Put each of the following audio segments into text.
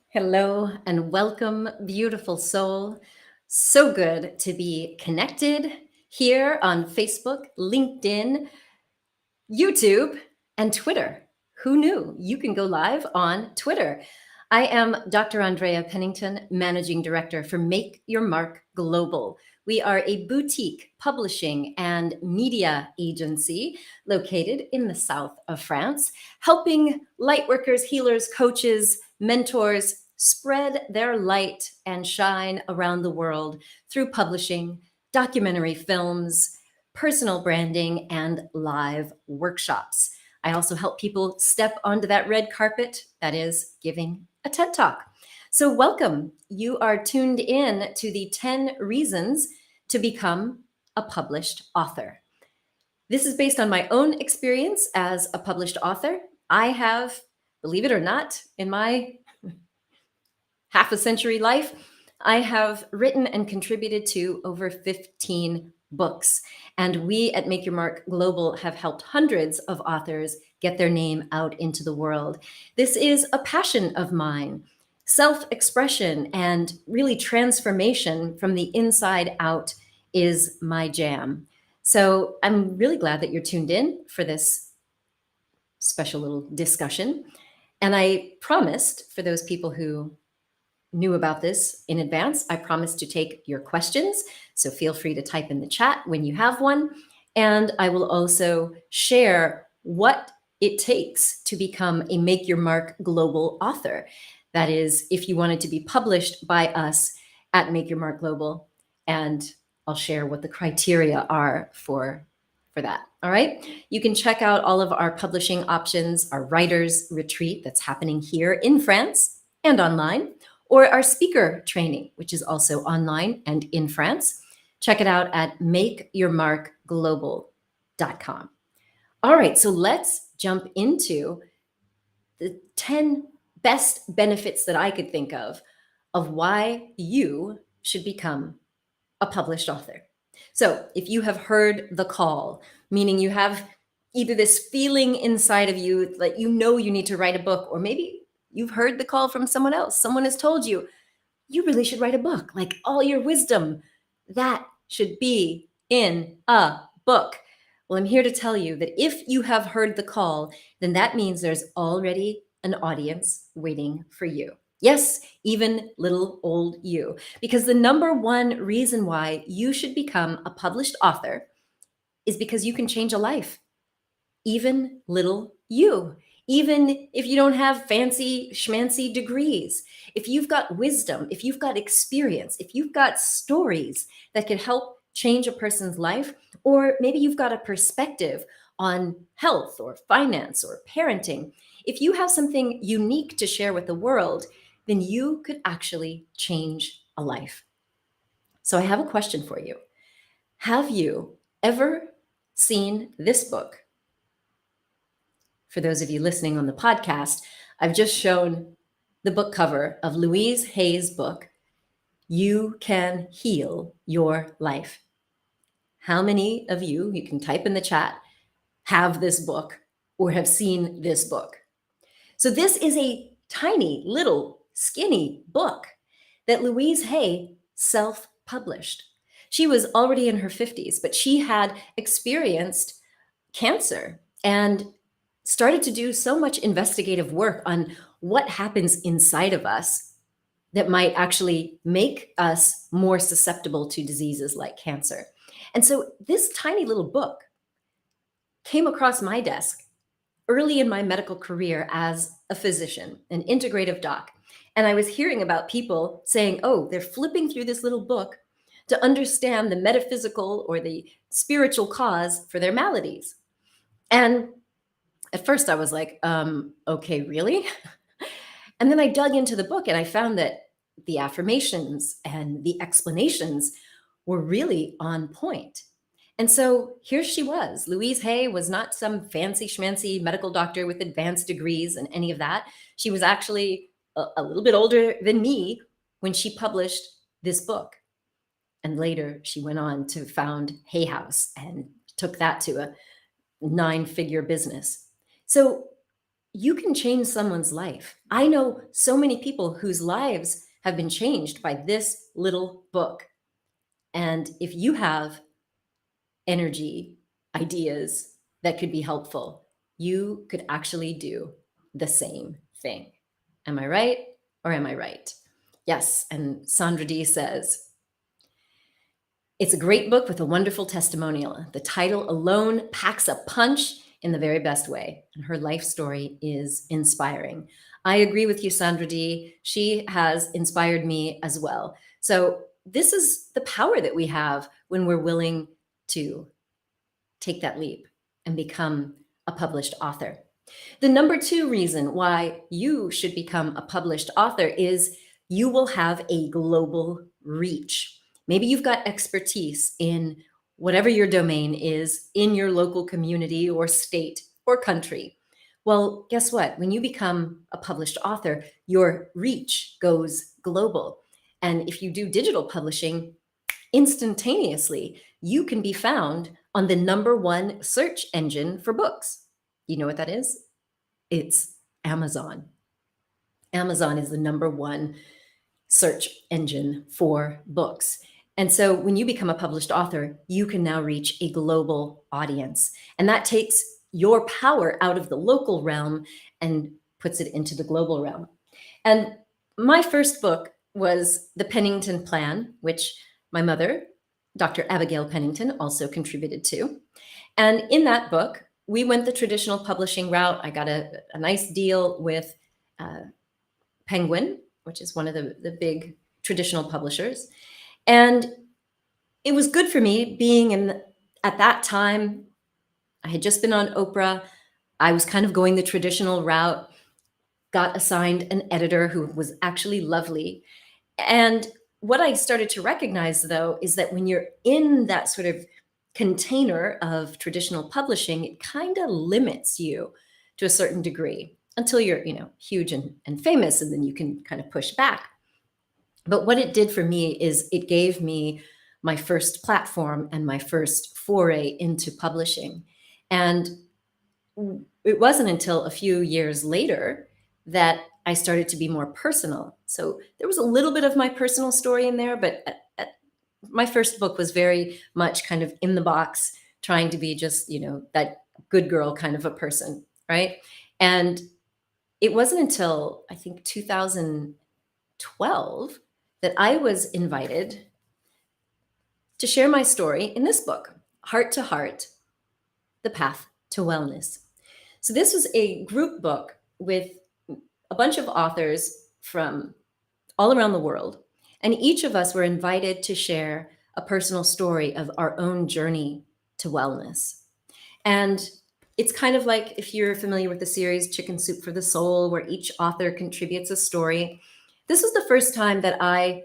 Hello, and welcome, beautiful soul. So good to be connected here on Facebook, LinkedIn, YouTube, and Twitter. Who knew you can go live on Twitter? I am Dr. Andrea Pennington, Managing Director for Make Your Mark Global. We are a boutique publishing and media agency located in the south of France, helping lightworkers, healers, coaches, mentors spread their light and shine around the world through publishing, documentary films, personal branding, and live workshops. I also help people step onto that red carpet, that is, giving a TED Talk. So, welcome. You are tuned in to the 10 reasons to become a published author. This is based on my own experience as a published author. I have, believe it or not, in my half a century life, I have written and contributed to over 15 books. And we at Make Your Mark Global have helped hundreds of authors get their name out into the world. This is a passion of mine. Self-expression and really transformation from the inside out is my jam. So I'm really glad that you're tuned in for this special little discussion. And I promised, for those people who knew about this in advance, I promised to take your questions. So feel free to type in the chat when you have one. And I will also share what it takes to become a Make Your Mark Global author. That is, if you wanted to be published by us at Make Your Mark Global, and I'll share what the criteria are for that. All right. You can check out all of our publishing options, our writers retreat that's happening here in France and online, or our speaker training, which is also online and in France. Check it out at makeyourmarkglobal.com. All right, so let's jump into the 10 best benefits that I could think of why you should become a published author. So if you have heard the call, meaning you have either this feeling inside of you, like you know you need to write a book, or maybe you've heard the call from someone else. Someone has told you, you really should write a book. Like all your wisdom, that should be in a book. Well, I'm here to tell you that if you have heard the call, then that means there's already an audience waiting for you. Yes, even little old you. Because the number one reason why you should become a published author is because you can change a life. Even little you. Even if you don't have fancy schmancy degrees, if you've got wisdom, if you've got experience, if you've got stories that can help change a person's life, or maybe you've got a perspective on health or finance or parenting, if you have something unique to share with the world, then you could actually change a life. So I have a question for you. Have you ever seen this book? For those of you listening on the podcast, I've just shown the book cover of Louise Hay's book, You Can Heal Your Life. How many of you can type in the chat, have this book or have seen this book? So this is a tiny, little, skinny book that Louise Hay self-published. She was already in her 50s, but she had experienced cancer and started to do so much investigative work on what happens inside of us that might actually make us more susceptible to diseases like cancer. And so this tiny little book came across my desk early in my medical career as a physician, an integrative doc. And I was hearing about people saying, oh, they're flipping through this little book to understand the metaphysical or the spiritual cause for their maladies. And at first I was like, okay, really? And then I dug into the book and I found that the affirmations and the explanations were really on point. And so here she was. Louise Hay was not some fancy schmancy medical doctor with advanced degrees and any of that. She was actually a little bit older than me when she published this book. And later she went on to found Hay House and took that to a 9-figure business. So you can change someone's life. I know so many people whose lives have been changed by this little book. And if you have energy, ideas that could be helpful, you could actually do the same thing. Am I right or am I right? Yes. And Sandra D says, it's a great book with a wonderful testimonial. The title alone packs a punch in the very best way. And her life story is inspiring. I agree with you, Sandra D. She has inspired me as well. So this is the power that we have when we're willing to take that leap and become a published author. The number 2 reason why you should become a published author is you will have a global reach. Maybe you've got expertise in whatever your domain is in your local community or state or country. Well, guess what? When you become a published author, your reach goes global. And if you do digital publishing, instantaneously, you can be found on the number 1 search engine for books. You know what that is? It's Amazon. Amazon is the number 1 search engine for books. And so when you become a published author, you can now reach a global audience. And that takes your power out of the local realm and puts it into the global realm. And my first book was The Pennington Plan, which my mother, Dr. Abigail Pennington, also contributed to. And in that book, we went the traditional publishing route. I got a nice deal with Penguin, which is one of the big traditional publishers. And it was good for me being at that time, I had just been on Oprah. I was kind of going the traditional route, got assigned an editor who was actually lovely. And what I started to recognize, though, is that when you're in that sort of container of traditional publishing, it kind of limits you to a certain degree until you're, huge and famous, and then you can kind of push back. But what it did for me is it gave me my first platform and my first foray into publishing. And it wasn't until a few years later that I started to be more personal. So there was a little bit of my personal story in there, but my first book was very much kind of in the box, trying to be just, that good girl kind of a person, right? And it wasn't until I think 2012 that I was invited to share my story in this book, Heart to Heart, The Path to Wellness. So this was a group book with a bunch of authors from all around the world. And each of us were invited to share a personal story of our own journey to wellness. And it's kind of like, if you're familiar with the series Chicken Soup for the Soul, where each author contributes a story. This was the first time that I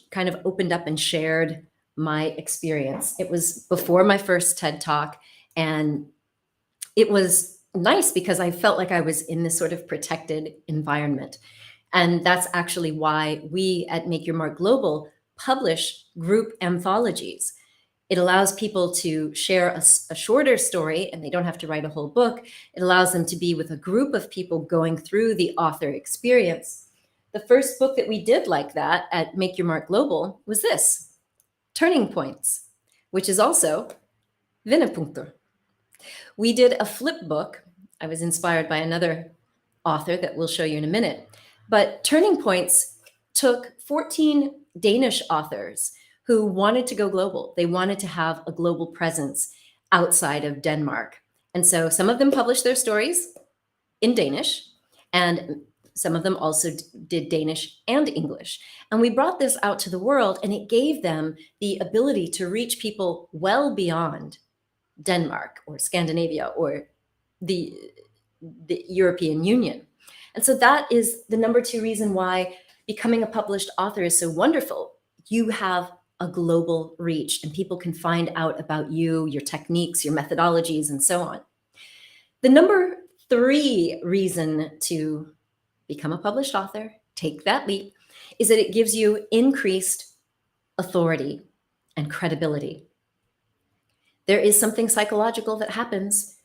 kind of opened up and shared my experience. It was before my first TED Talk, and it was nice because I felt like I was in this sort of protected environment. And that's actually why we at Make Your Mark Global publish group anthologies. It allows people to share a shorter story, and they don't have to write a whole book. It allows them to be with a group of people going through the author experience. The first book that we did like that at Make Your Mark Global was this, Turning Points, which is also Vendepunkter. We did a flip book. I was inspired by another author that we'll show you in a minute. But Turning Points took 14 Danish authors who wanted to go global. They wanted to have a global presence outside of Denmark. And so some of them published their stories in Danish, and some of them also did Danish and English. And we brought this out to the world, and it gave them the ability to reach people well beyond Denmark or Scandinavia or the European Union. And so that is the number 2 reason why becoming a published author is so wonderful. You have a global reach, and people can find out about you, your techniques, your methodologies, and so on. The number 3 reason to become a published author, take that leap, is that it gives you increased authority and credibility. There is something psychological that happens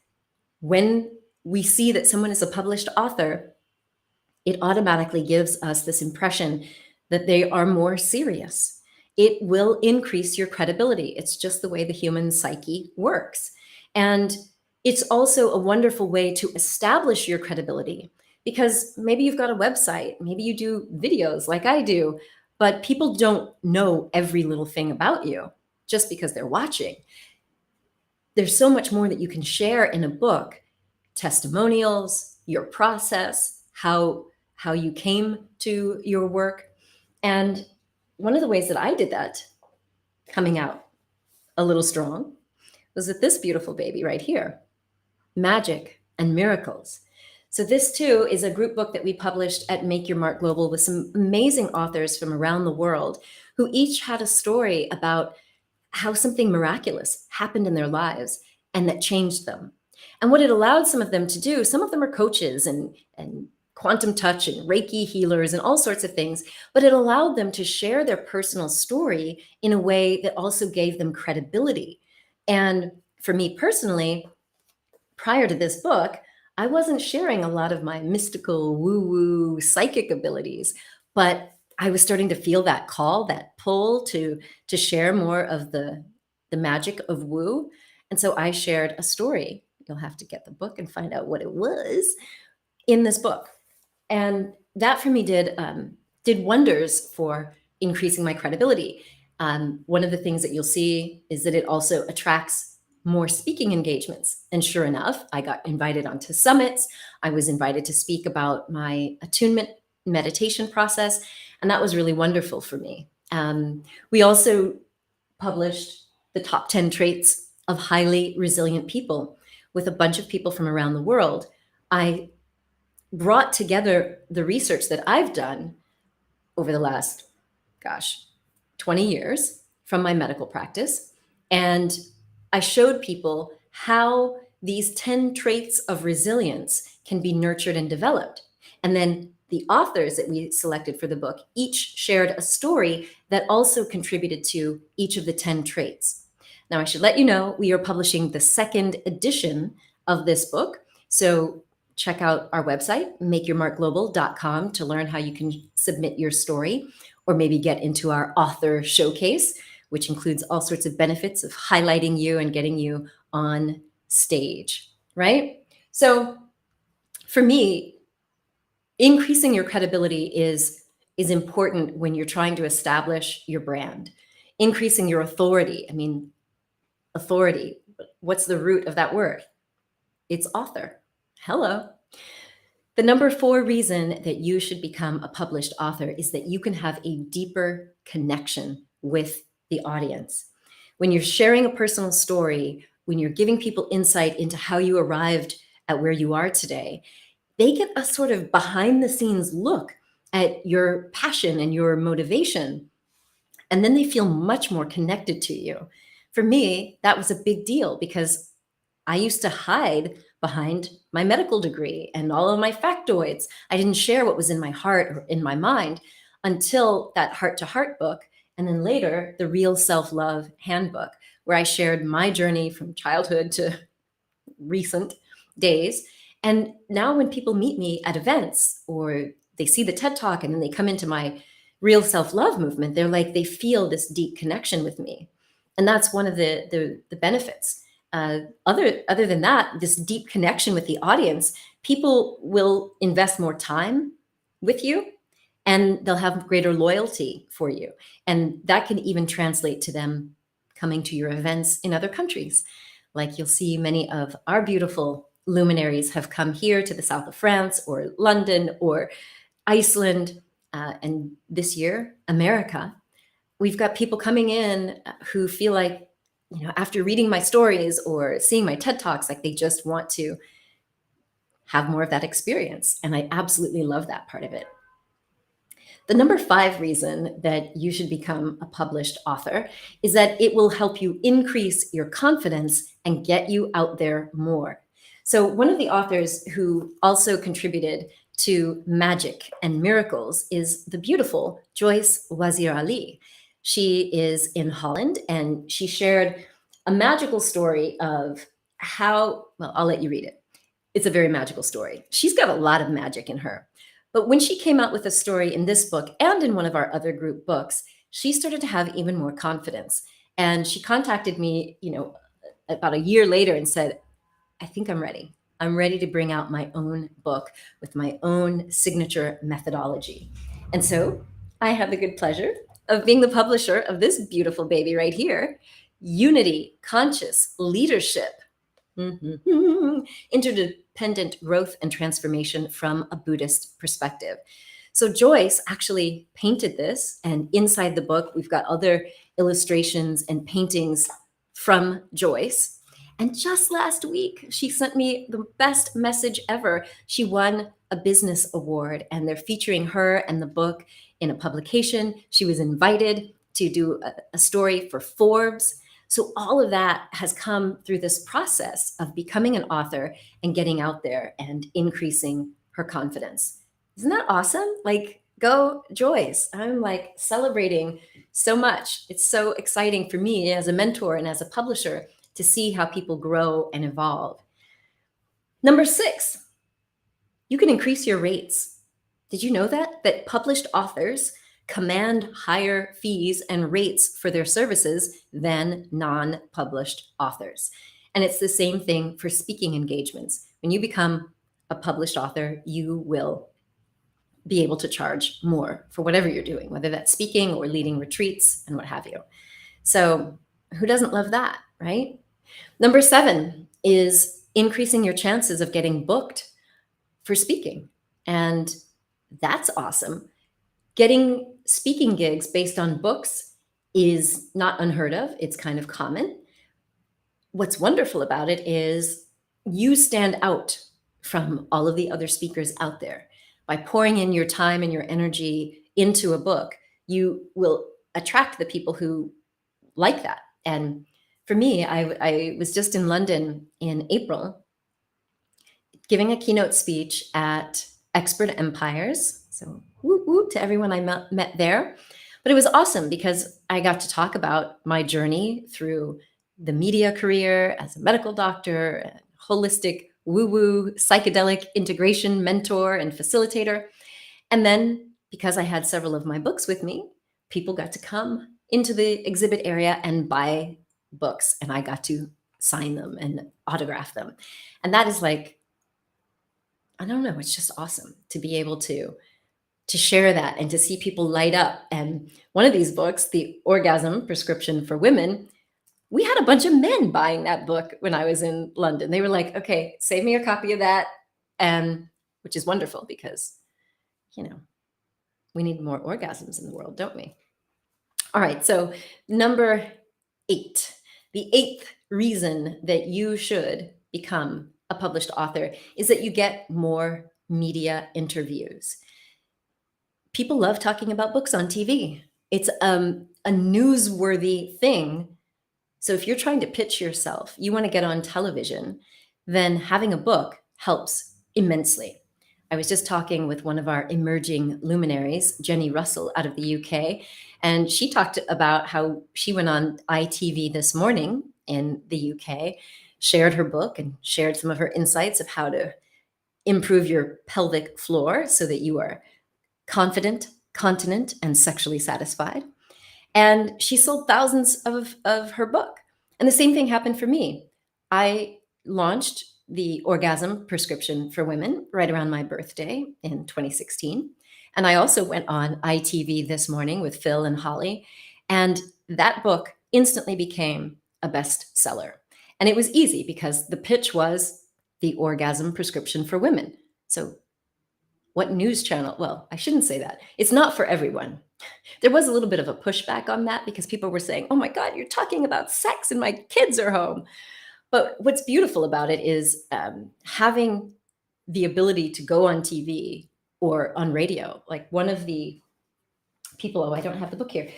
when we see that someone is a published author, it automatically gives us this impression that they are more serious. It will increase your credibility. It's just the way the human psyche works. And it's also a wonderful way to establish your credibility, because maybe you've got a website, maybe you do videos like I do, but people don't know every little thing about you just because they're watching. There's so much more that you can share in a book: testimonials, your process, how you came to your work. And one of the ways that I did that, coming out a little strong, was with this beautiful baby right here, Magic and Miracles. So this too is a group book that we published at Make Your Mark Global with some amazing authors from around the world who each had a story about how something miraculous happened in their lives and that changed them. And what it allowed some of them to do, some of them are coaches and quantum touch and Reiki healers and all sorts of things, but it allowed them to share their personal story in a way that also gave them credibility. And for me personally, prior to this book, I wasn't sharing a lot of my mystical, woo-woo, psychic abilities, but I was starting to feel that call, that pull to share more of the magic of woo. And so I shared a story. You'll have to get the book and find out what it was in this book. And that for me did wonders for increasing my credibility. One of the things that you'll see is that it also attracts more speaking engagements. And sure enough, I got invited onto summits. I was invited to speak about my attunement meditation process, and that was really wonderful for me. We also published the top 10 traits of highly resilient people with a bunch of people from around the world. I brought together the research that I've done over the last, 20 years from my medical practice. And I showed people how these 10 traits of resilience can be nurtured and developed. And then the authors that we selected for the book each shared a story that also contributed to each of the 10 traits. Now, I should let you know, we are publishing the second edition of this book. So check out our website, makeyourmarkglobal.com, to learn how you can submit your story, or maybe get into our author showcase, which includes all sorts of benefits of highlighting you and getting you on stage, right? So for me, increasing your credibility is important when you're trying to establish your brand. Increasing your authority. I mean, authority, what's the root of that word? It's author. Hello. The number 4 reason that you should become a published author is that you can have a deeper connection with the audience. When you're sharing a personal story, when you're giving people insight into how you arrived at where you are today, they get a sort of behind the scenes look at your passion and your motivation, and then they feel much more connected to you. For me, that was a big deal because I used to hide behind my medical degree and all of my factoids. I didn't share what was in my heart or in my mind until that heart-to-heart book, and then later the Real Self-Love Handbook, where I shared my journey from childhood to recent days. And now when people meet me at events or they see the TED Talk and then they come into my Real Self-Love movement, they're like, they feel this deep connection with me. And that's one of the benefits. Other than that, this deep connection with the audience, people will invest more time with you and they'll have greater loyalty for you. And that can even translate to them coming to your events in other countries. Like you'll see many of our beautiful luminaries have come here to the south of France or London or Iceland, and this year, America. We've got people coming in who feel like, after reading my stories or seeing my TED Talks, like they just want to have more of that experience. And I absolutely love that part of it. The number 5 reason that you should become a published author is that it will help you increase your confidence and get you out there more. So one of the authors who also contributed to Magic and Miracles is the beautiful Joyce Wazir Ali. She is in Holland, and she shared a magical story of how, well, I'll let you read it. It's a very magical story. She's got a lot of magic in her. But when she came out with a story in this book and in one of our other group books, she started to have even more confidence. And she contacted me, about a year later and said, I think I'm ready. I'm ready to bring out my own book with my own signature methodology. And so I have the good pleasure of being the publisher of this beautiful baby right here, Unity Conscious Leadership. Interdependent growth and transformation from a Buddhist perspective. So Joyce actually painted this, and inside the book, we've got other illustrations and paintings from Joyce. And just last week, she sent me the best message ever. She won a business award, and they're featuring her and the book in a publication. She was invited to do a story for Forbes. So all of that has come through this process of becoming an author and getting out there and increasing her confidence. Isn't that awesome? Like, go Joyce. I'm like celebrating so much. It's so exciting for me as a mentor and as a publisher to see how people grow and evolve. Number 6, you can increase your rates. Did you know that published authors command higher fees and rates for their services than non-published authors? And it's the same thing for speaking engagements. When you become a published author, you will be able to charge more for whatever you're doing, whether that's speaking or leading retreats and what have you. So who doesn't love that, right? Number 7 is increasing your chances of getting booked for speaking. And that's awesome. Getting speaking gigs based on books is not unheard of. It's kind of common. What's wonderful about it is you stand out from all of the other speakers out there. By pouring in your time and your energy into a book, you will attract the people who like that. And for me, I was just in London in April giving a keynote speech at Expert Empires. So whoop, whoop to everyone I met there. But it was awesome because I got to talk about my journey through the media career as a medical doctor, a holistic woo-woo psychedelic integration mentor and facilitator. And then because I had several of my books with me, people got to come into the exhibit area and buy books, and I got to sign them and autograph them. And that is like, I don't know, it's just awesome to be able to share that and to see people light up. And one of these books, The Orgasm Prescription for Women, we had a bunch of men buying that book when I was in London. They were like, okay, save me a copy of that. Which is wonderful because, we need more orgasms in the world, don't we? All right, so number 8, the 8th reason that you should become a published author is that you get more media interviews. People love talking about books on TV. It's a newsworthy thing. So if you're trying to pitch yourself, you want to get on television, then having a book helps immensely. I was just talking with one of our emerging luminaries, Jenny Russell out of the UK, and she talked about how she went on ITV this morning in the UK, shared her book and shared some of her insights of how to improve your pelvic floor so that you are confident, continent, and sexually satisfied. And she sold thousands of her book. And the same thing happened for me. I launched the Orgasm Prescription for Women right around my birthday in 2016. And I also went on ITV this morning with Phil and Holly. And that book instantly became a bestseller. And it was easy because the pitch was the Orgasm Prescription for Women. So what news channel? Well, I shouldn't say that. It's not for everyone. There was a little bit of a pushback on that because people were saying, oh my God, you're talking about sex and my kids are home. But what's beautiful about it is having the ability to go on TV or on radio. Like one of the people, I don't have the book here.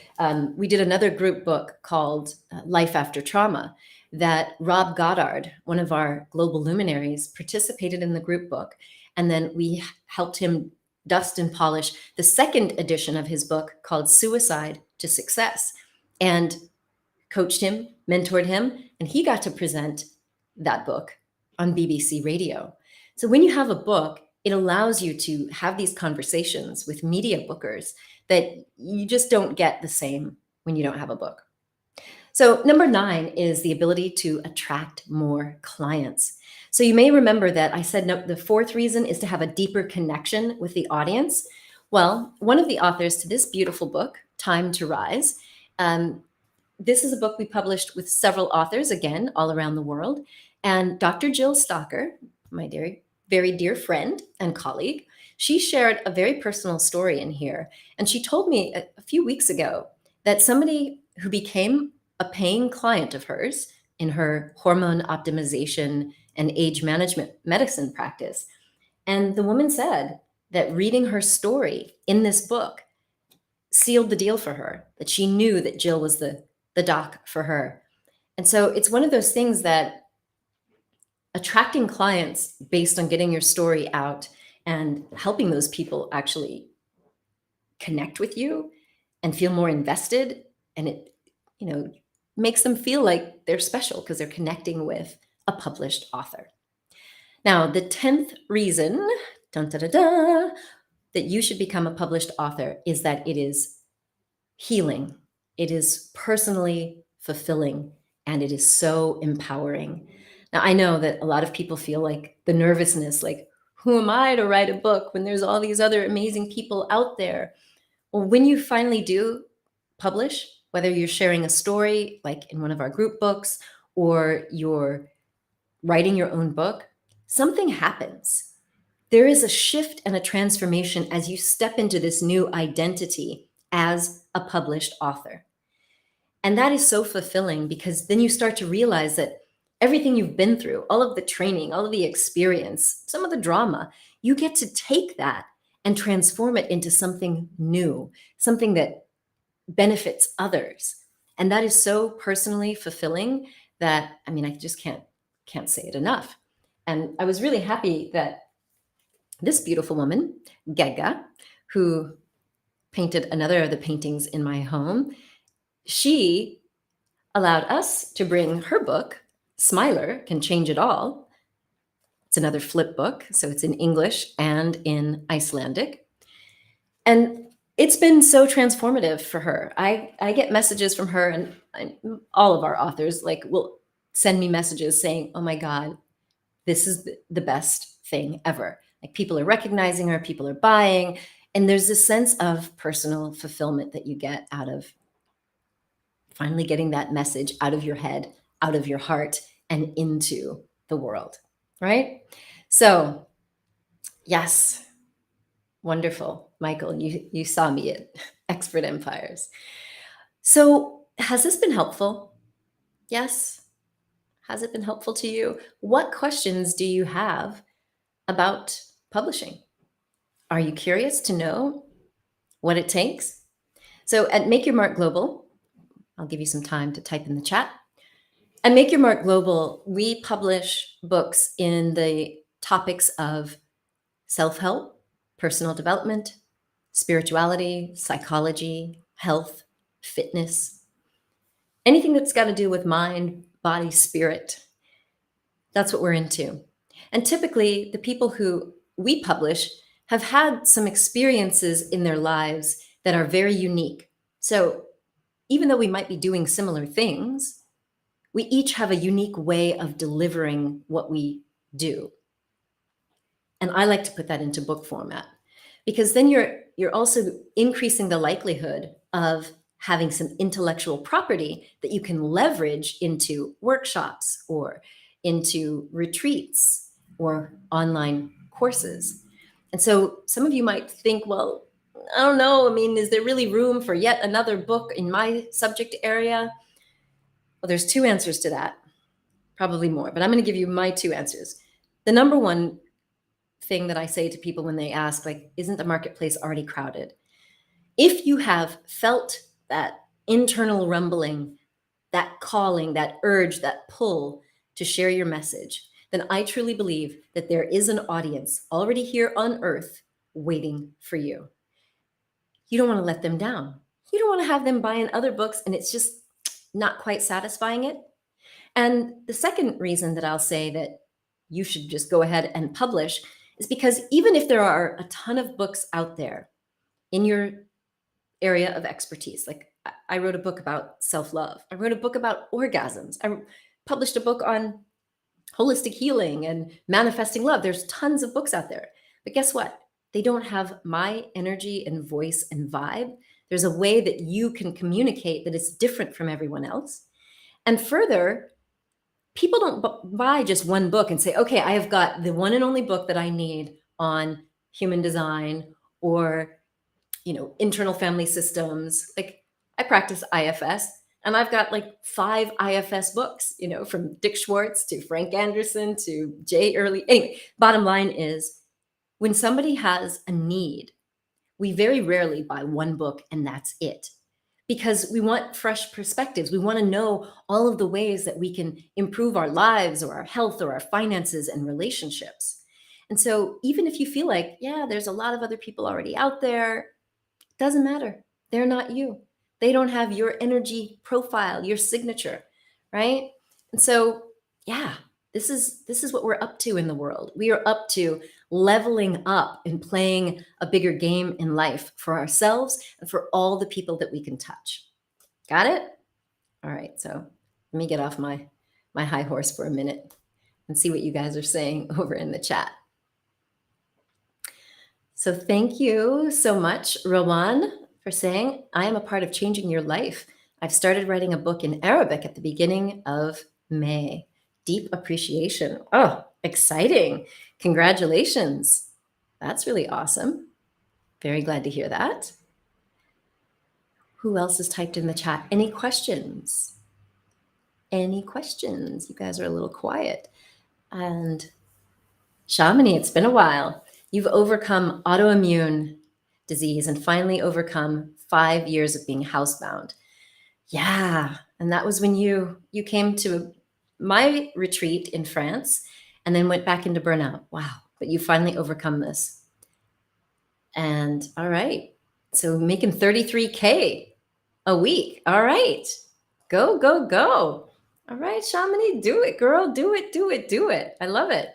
We did another group book called Life After Trauma that Rob Goddard, one of our global luminaries, participated in the group book. And then we helped him dust and polish the second edition of his book called Suicide to Success, and coached him, mentored him, and he got to present that book on BBC Radio. So when you have a book, it allows you to have these conversations with media bookers that you just don't get the same when you don't have a book. So number 9 is the ability to attract more clients. So you may remember that I said no, the 4th reason is to have a deeper connection with the audience. Well, one of the authors to this beautiful book, Time to Rise, this is a book we published with several authors, again, all around the world. And Dr. Jill Stocker, my very dear friend and colleague, she shared a very personal story in here. And she told me a few weeks ago that somebody who became a paying client of hers in her hormone optimization and age management medicine practice. And the woman said that reading her story in this book sealed the deal for her, that she knew that Jill was the doc for her. And so it's one of those things that attracting clients based on getting your story out and helping those people actually connect with you and feel more invested, and it, makes them feel like they're special because they're connecting with a published author. Now, the 10th reason, that you should become a published author is that it is healing. It is personally fulfilling, and it is so empowering. Now, I know that a lot of people feel like the nervousness, like, who am I to write a book when there's all these other amazing people out there? Well, when you finally do publish, whether you're sharing a story like in one of our group books or you're writing your own book, something happens. There is a shift and a transformation as you step into this new identity as a published author. And that is so fulfilling because then you start to realize that everything you've been through, all of the training, all of the experience, some of the drama, you get to take that and transform it into something new, something that benefits others. And that is so personally fulfilling that, I just can't say it enough. And I was really happy that this beautiful woman, 𝐂𝐔𝐓𝐇𝐎𝐑𝐒, who painted another of the paintings in my home, she allowed us to bring her book, Smiler Can Change It All. It's another flip book, so it's in English and in Icelandic. And it's been so transformative for her. I get messages from her, and all of our authors will send me messages saying, oh my God, this is the best thing ever. Like, people are recognizing her, people are buying, and there's this sense of personal fulfillment that you get out of finally getting that message out of your head, out of your heart, and into the world, right? So, yes, wonderful. Michael, you saw me at Expert Empires. So has this been helpful? Yes. Has it been helpful to you? What questions do you have about publishing? Are you curious to know what it takes? So at Make Your Mark Global, I'll give you some time to type in the chat. At Make Your Mark Global, we publish books in the topics of self-help, personal development, spirituality, psychology, health, fitness, anything that's got to do with mind, body, spirit. That's what we're into. And typically, the people who we publish have had some experiences in their lives that are very unique. So even though we might be doing similar things, we each have a unique way of delivering what we do. And I like to put that into book format, because then you're also increasing the likelihood of having some intellectual property that you can leverage into workshops or into retreats or online courses. And so some of you might think, well, I don't know, is there really room for yet another book in my subject area? Well, there's 2 answers to that, probably more, but I'm going to give you my 2 answers. The number one thing that I say to people when they ask, isn't the marketplace already crowded? If you have felt that internal rumbling, that calling, that urge, that pull to share your message, then I truly believe that there is an audience already here on earth waiting for you. You don't want to let them down. You don't want to have them buying other books and it's just not quite satisfying it. And the second reason that I'll say that you should just go ahead and publish is because even if there are a ton of books out there in your area of expertise, like I wrote a book about self-love, I wrote a book about orgasms, I published a book on holistic healing and manifesting love. There's tons of books out there. But guess what? They don't have my energy and voice and vibe. There's a way that you can communicate that is different from everyone else. And further, people don't buy just one book and say, okay, I have got the one and only book that I need on human design or, internal family systems. Like I practice IFS. And I've got like 5 IFS books, from Dick Schwartz to Frank Anderson to Jay Early. Anyway, bottom line is when somebody has a need, we very rarely buy one book and that's it. Because we want fresh perspectives. We want to know all of the ways that we can improve our lives or our health or our finances and relationships. And so even if you feel like, yeah, there's a lot of other people already out there, it doesn't matter. They're not you. They don't have your energy profile, your signature, right? And so, yeah, this is what we're up to in the world. We are up to leveling up and playing a bigger game in life for ourselves and for all the people that we can touch. Got it? All right, so let me get off my high horse for a minute and see what you guys are saying over in the chat. So thank you so much, Rowan, for saying, I am a part of changing your life. I've started writing a book in Arabic at the beginning of May. Deep appreciation. Oh, exciting. Congratulations. That's really awesome. Very glad to hear that. Who else has typed in the chat? Any questions? Any questions? You guys are a little quiet. And Shamani, it's been a while. You've overcome autoimmune disease and finally overcome 5 years of being housebound. Yeah, and that was when you came to my retreat in France and then went back into burnout. Wow, but you finally overcome this. And all right, so making 33K a week. All right, go, go, go. All right, Shamani, do it, girl. Do it, do it, do it. I love it.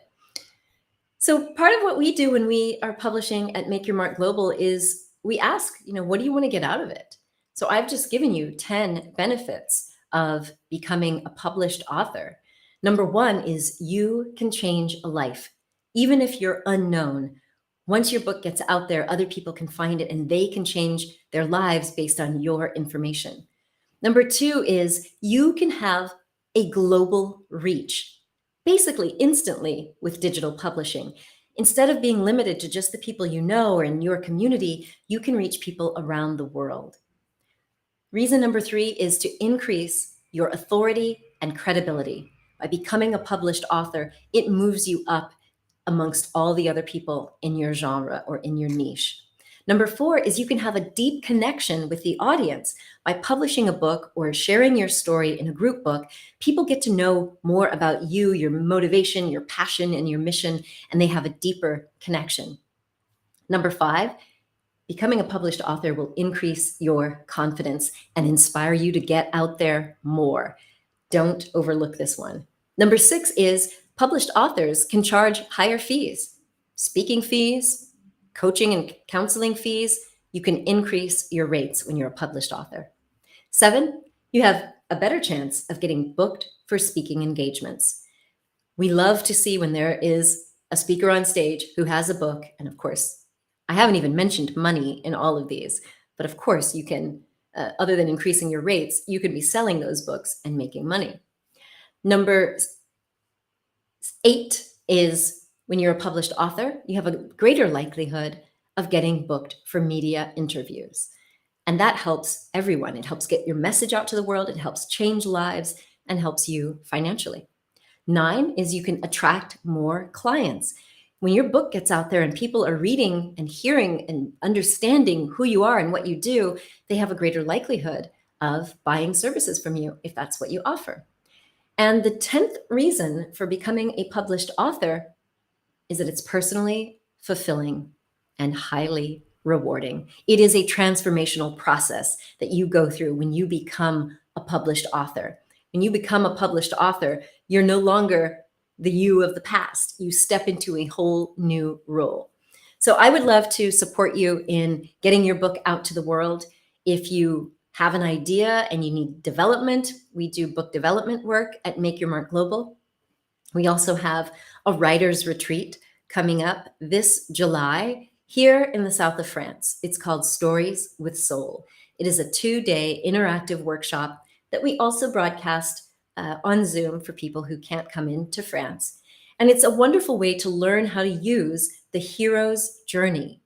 So part of what we do when we are publishing at Make Your Mark Global is we ask, what do you want to get out of it? So I've just given you 10 benefits of becoming a published author. Number 1 is you can change a life. Even if you're unknown, once your book gets out there, other people can find it and they can change their lives based on your information. Number 2 is you can have a global reach. Basically instantly with digital publishing. Instead of being limited to just the people you know or in your community, you can reach people around the world. Reason number 3 is to increase your authority and credibility. By becoming a published author, it moves you up amongst all the other people in your genre or in your niche. Number 4 is you can have a deep connection with the audience. By publishing a book or sharing your story in a group book, people get to know more about you, your motivation, your passion, and your mission, and they have a deeper connection. Number 5, becoming a published author will increase your confidence and inspire you to get out there more. Don't overlook this one. Number 6 is published authors can charge higher fees, speaking fees, coaching and counseling fees. You can increase your rates when you're a published author. 7, you have a better chance of getting booked for speaking engagements. We love to see when there is a speaker on stage who has a book. And of course, I haven't even mentioned money in all of these, but of course you can, other than increasing your rates, you could be selling those books and making money. Number 8 is when you're a published author, you have a greater likelihood of getting booked for media interviews. And that helps everyone. It helps get your message out to the world. It helps change lives and helps you financially. 9 is you can attract more clients. When your book gets out there and people are reading and hearing and understanding who you are and what you do, they have a greater likelihood of buying services from you if that's what you offer. And the 10th reason for becoming a published author is that it's personally fulfilling and highly rewarding. It is a transformational process that you go through when you become a published author. When you become a published author, you're no longer the you of the past. You step into a whole new role. So I would love to support you in getting your book out to the world. If you have an idea and you need development, we do book development work at Make Your Mark Global. We also have a writer's retreat coming up this July here in the south of France. It's called Stories with Soul. It is a 2-day interactive workshop that we also broadcast on Zoom for people who can't come into France. And it's a wonderful way to learn how to use the hero's journey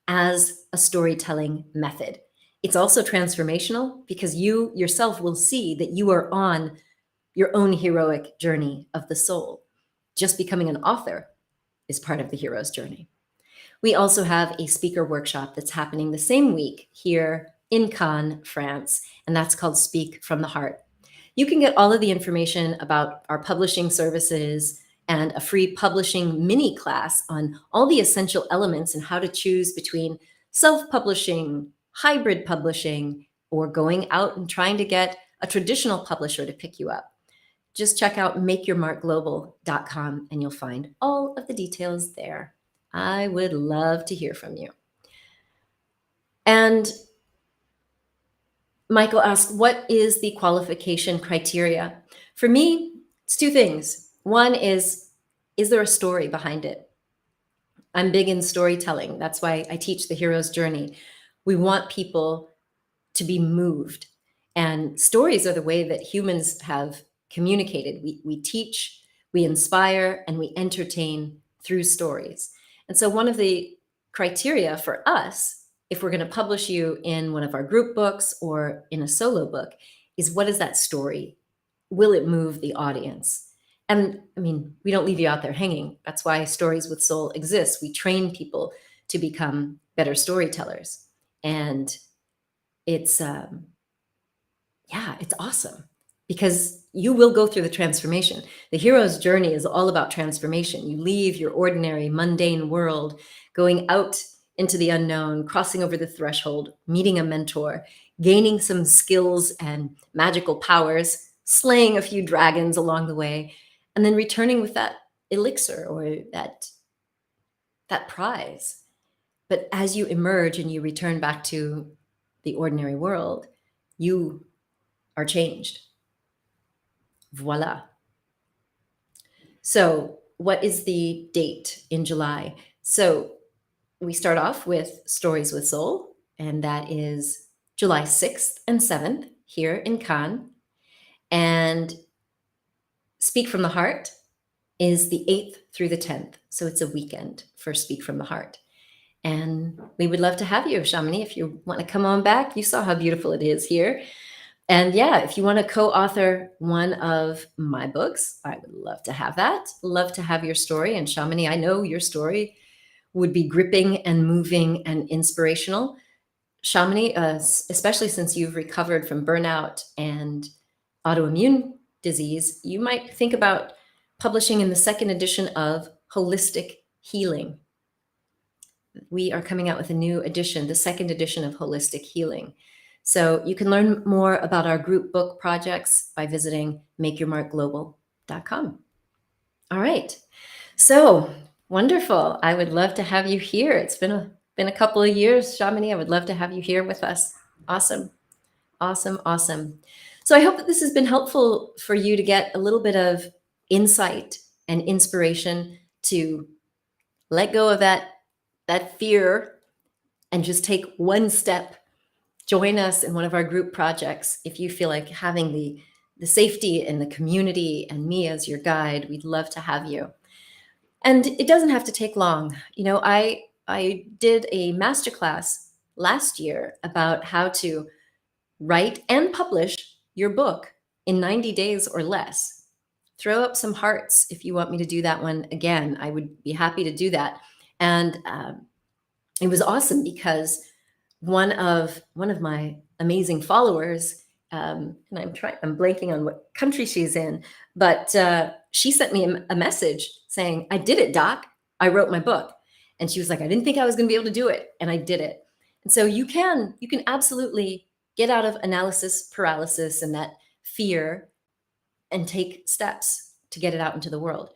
as a storytelling method. It's also transformational because you yourself will see that you are on your own heroic journey of the soul. Just becoming an author is part of the hero's journey. We also have a speaker workshop that's happening the same week here in Cannes, France, and that's called Speak from the Heart. You can get all of the information about our publishing services and a free publishing mini class on all the essential elements and how to choose between self-publishing, hybrid publishing, or going out and trying to get a traditional publisher to pick you up. Just check out makeyourmarkglobal.com and you'll find all of the details there. I would love to hear from you. And Michael asked, what is the qualification criteria? For me, it's two things. One is there a story behind it? I'm big in storytelling. That's why I teach the hero's journey. We want people to be moved. And stories are the way that humans have communicated. We teach, we inspire, and we entertain through stories. And so one of the criteria for us, if we're going to publish you in one of our group books or in a solo book, is what is that story? Will it move the audience? And I mean, we don't leave you out there hanging. That's why Stories with Soul exists. We train people to become better storytellers. And it's awesome because you will go through the transformation. The hero's journey is all about transformation. You leave your ordinary, mundane world, going out into the unknown, crossing over the threshold, meeting a mentor, gaining some skills and magical powers, slaying a few dragons along the way, and then returning with that elixir or that prize. But as you emerge and you return back to the ordinary world, you are changed. Voila. So what is the date in July? So we start off with Stories with Soul, and that is July 6th and 7th here in Cannes. And Speak from the Heart is the 8th through the 10th. So it's a weekend for Speak from the Heart. And we would love to have you, Shamini, if you want to come on back. You saw how beautiful it is here. And yeah, if you want to co-author one of my books, I would love to have that. Love to have your story. And Shamini, I know your story would be gripping and moving and inspirational. Shamini, especially since you've recovered from burnout and autoimmune disease, you might think about publishing in the second edition of Holistic Healing. We are coming out with a new edition, the second edition of Holistic Healing. So you can learn more about our group book projects by visiting makeyourmarkglobal.com. All right. So wonderful. I would love to have you here. It's been a couple of years, Shamini. I would love to have you here with us. Awesome. Awesome. Awesome. So I hope that this has been helpful for you to get a little bit of insight and inspiration to let go of that fear and just take one step. Join us in one of our group projects. If you feel like having the safety and the community and me as your guide, we'd love to have you. And it doesn't have to take long. You know, I did a masterclass last year about how to write and publish your book in 90 days or less. Throw up some hearts if you want me to do that one again. I would be happy to do that. And it was awesome because one of my amazing followers, and I'm blanking on what country she's in, but she sent me a message saying, "I did it, Doc. I wrote my book." And she was like, "I didn't think I was going to be able to do it, and I did it." And so you can absolutely get out of analysis paralysis and that fear and take steps to get it out into the world.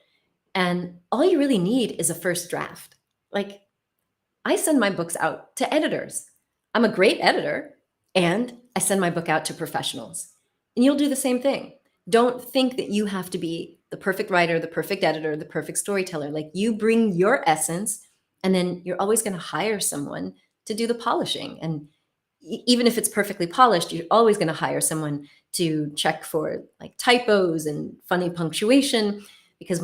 And all you really need is a first draft. Like, I send my books out to editors. I'm a great editor, and I send my book out to professionals. And you'll do the same thing. Don't think that you have to be the perfect writer, the perfect editor, the perfect storyteller. Like, you bring your essence, and then you're always going to hire someone to do the polishing. And even if it's perfectly polished, you're always going to hire someone to check for like typos and funny punctuation. Because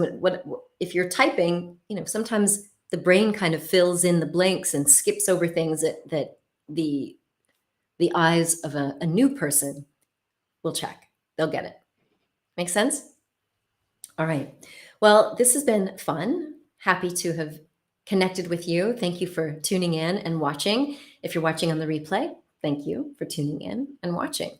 if you're typing, sometimes the brain kind of fills in the blanks and skips over things that the eyes of a new person will check. They'll get it. Make sense? All right. Well, this has been fun. Happy to have connected with you. Thank you for tuning in and watching. If you're watching on the replay, thank you for tuning in and watching.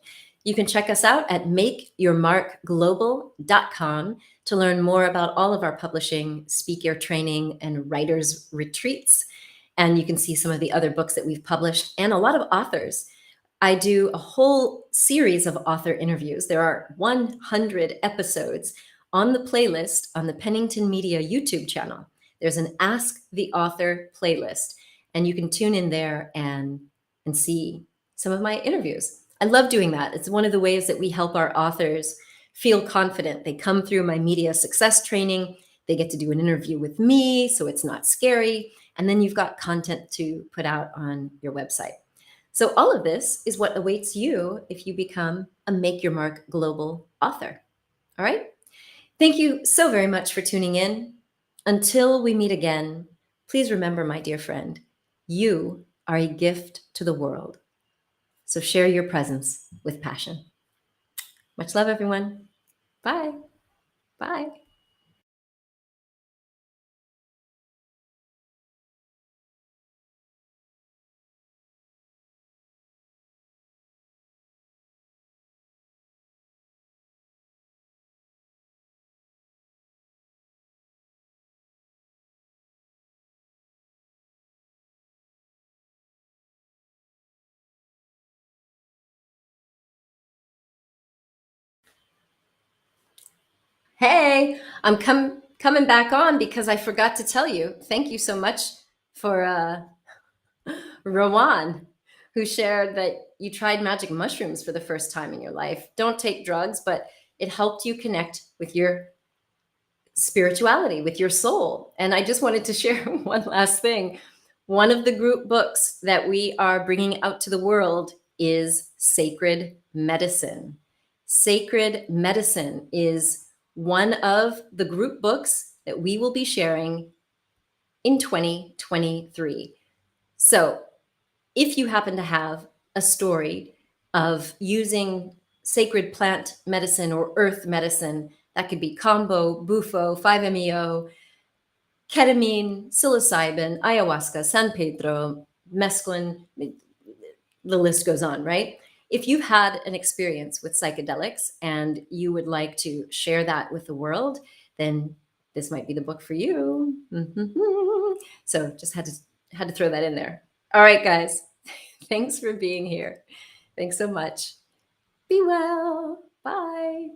You can check us out at makeyourmarkglobal.com to learn more about all of our publishing, speaker training, and writers retreats. And you can see some of the other books that we've published and a lot of authors. I do a whole series of author interviews. There are 100 episodes on the playlist on the Pennington Media YouTube channel. There's an Ask the Author playlist, and you can tune in there and see some of my interviews. I love doing that. It's one of the ways that we help our authors feel confident. They come through my media success training. They get to do an interview with me, so it's not scary. And then you've got content to put out on your website. So all of this is what awaits you if you become a Make Your Mark Global author. All right? Thank you so very much for tuning in. Until we meet again, please remember, my dear friend, you are a gift to the world. So share your presence with passion. Much love, everyone. Bye. Bye. Hey, I'm coming back on because I forgot to tell you. Thank you so much for Rowan, who shared that you tried magic mushrooms for the first time in your life. Don't take drugs, but it helped you connect with your spirituality, with your soul. And I just wanted to share one last thing. One of the group books that we are bringing out to the world is Sacred Medicine. Sacred Medicine is one of the group books that we will be sharing in 2023. So if you happen to have a story of using sacred plant medicine or earth medicine, that could be Kambbo, Bufo, 5-MeO, ketamine, psilocybin, ayahuasca, San Pedro, mescaline, the list goes on, right? If you've had an experience with psychedelics and you would like to share that with the world, then this might be the book for you. So just had to throw that in there. All right, guys. Thanks for being here. Thanks so much. Be well. Bye.